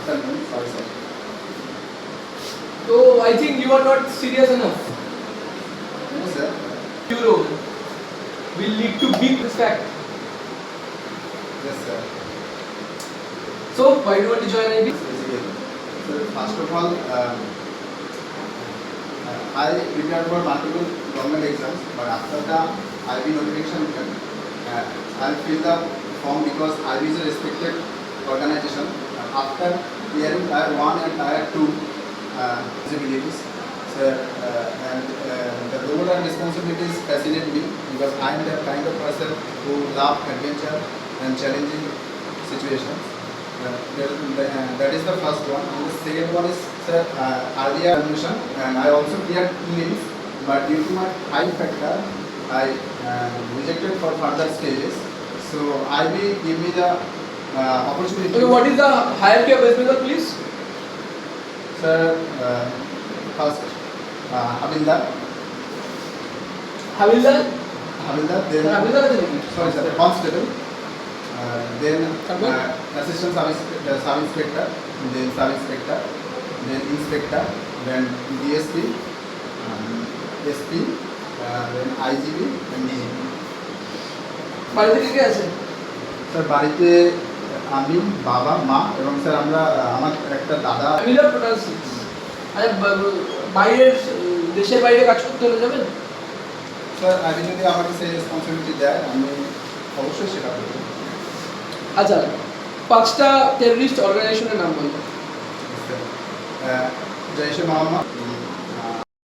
Sorry, sir. So I think you are not serious enough. No, sir. Euro will lead to big this fact. Yes, sir. So why do you want to join IB? Basically, so first of all, I prepared for multiple government exams, but after the IB notification came, I filled the form because IB is a respected organization. After clearing Tier 1 and Tier 2 eligibilities, so, the role and responsibilities fascinate me because I am the kind of person who love adventure and challenging situations. That is the first one. And the second one is, sir, earlier admission, and I also cleared prelims, but due to my height factor, I rejected for further stages. So I will give me the opportunity. Okay, what is the hierarchy of West Bengal Police? Sir, first Havildar, Havildar? then Havildar is the sorry sir, constable, then Constable? assistant sub inspector, then sub inspector, then inspector, then DSP, SP, then IGP and DGP. বাড়িতে কে কে আছে? Sir বাড়িতে আমি, বাবা, মা এবং sir আমরা আমার একটা দাদা। Havildar total 6. আচ্ছা বাইরের দেশের বাইরে কাজ করতে হলে যাবেন? স্যার আমি যদি আমাকে সেই রেসপন্সিবিলিটি দেয় আমি অবশ্যই সেটা করব। আচ্ছা 5টা টেররিস্ট অর্গানাইজেশনের নাম বলুন। জৈশ-ই-মোহাম্মদ,